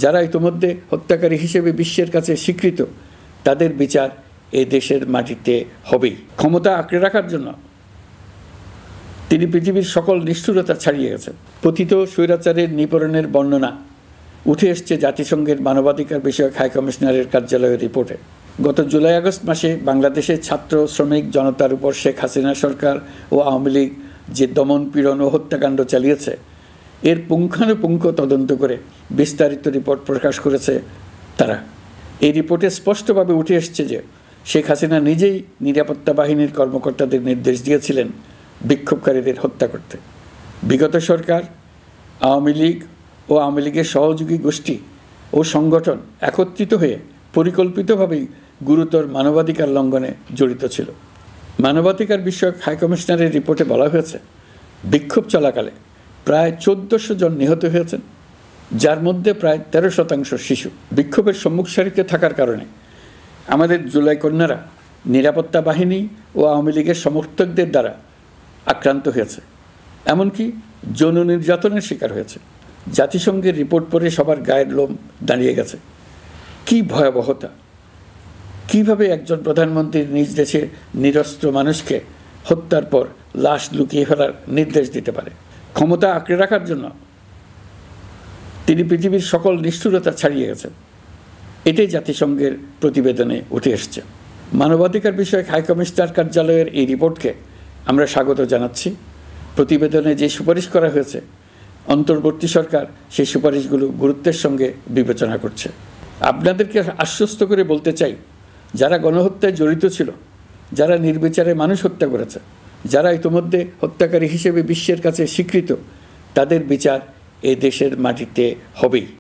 যারা ইতোমধ্যে হত্যাকারী হিসেবে বিশ্বের কাছে স্বীকৃত তাদের বিচার এই দেশের মাটিতে হবেই। ক্ষমতা আঁকড়ে রাখার জন্য তিনি পৃথিবীর সকল নিষ্ঠুরতা ছাড়িয়ে গেছেন। পতিত স্বৈরাচারের নিপীড়নের বর্ণনা উঠে এসছে জাতিসংঘের মানবাধিকার বিষয়ক হাই কমিশনারের কার্যালয়ের রিপোর্টে। গত জুলাই আগস্ট মাসে বাংলাদেশের ছাত্র শ্রমিক জনতার উপর শেখ হাসিনা সরকার ও আওয়ামী লীগ যে দমন পীড়ন ও হত্যাকাণ্ড চালিয়েছে এর পুঙ্খানুপুঙ্খ তদন্ত করে বিস্তারিত রিপোর্ট প্রকাশ করেছে তারা। এই রিপোর্টে স্পষ্টভাবে উঠে এসছে যে শেখ হাসিনা নিজেই নিরাপত্তা বাহিনীর কর্মকর্তাদের নির্দেশ দিয়েছিলেন বিক্ষোভকারীদের হত্যা করতে। বিগত সরকার, আওয়ামী লীগ ও আওয়ামী লীগের সহযোগী গোষ্ঠী ও সংগঠন একত্রিত হয়ে পরিকল্পিতভাবেই গুরুতর মানবাধিকার লঙ্ঘনে জড়িত ছিল। মানবাধিকার বিষয়ক হাইকমিশনারের রিপোর্টে বলা হয়েছে বিক্ষোভ চলাকালে প্রায় 1400 জন নিহত হয়েছেন, যার মধ্যে প্রায় 13% শিশু। বিক্ষোভের সম্মুখ সারিতে থাকার কারণে আমাদের জুলাই কন্যারা নিরাপত্তা বাহিনী ও আওয়ামী লীগের সমর্থকদের দ্বারা আক্রান্ত হয়েছে, এমনকি যৌন নির্যাতনের শিকার হয়েছে। জাতিসংঘের রিপোর্ট পড়ে সবার গায়ের লোম দাঁড়িয়ে গেছে। কি ভয়াবহতা! কিভাবে একজন প্রধানমন্ত্রী নিজ দেশের নিরস্ত্র মানুষকে হত্যার পর লাশ লুকিয়ে ফেলার নির্দেশ দিতে পারে? ক্ষমতা আঁকড়ে রাখার জন্য তিনি পৃথিবীর সকল নিষ্ঠুরতা ছাড়িয়ে গেছেন। এটাই জাতিসংঘের প্রতিবেদনে উঠে এসছে। মানবাধিকার বিষয়ক হাইকমিশনার কার্যালয়ের এই রিপোর্টকে আমরা স্বাগত জানাচ্ছি। প্রতিবেদনে যে সুপারিশ করা হয়েছে অন্তর্বর্তী সরকার সেই সুপারিশগুলো গুরুত্বের সঙ্গে বিবেচনা করছে। আপনাদেরকে আশ্বস্ত করে বলতে চাই, যারা গণহত্যায় জড়িত ছিল, যারা নির্বিচারে মানুষ হত্যা করেছে, যারা ইতোমধ্যে হত্যাকারী হিসেবে বিশ্বের কাছে স্বীকৃত, তাদের বিচার এই দেশের মাটিতে হবেই।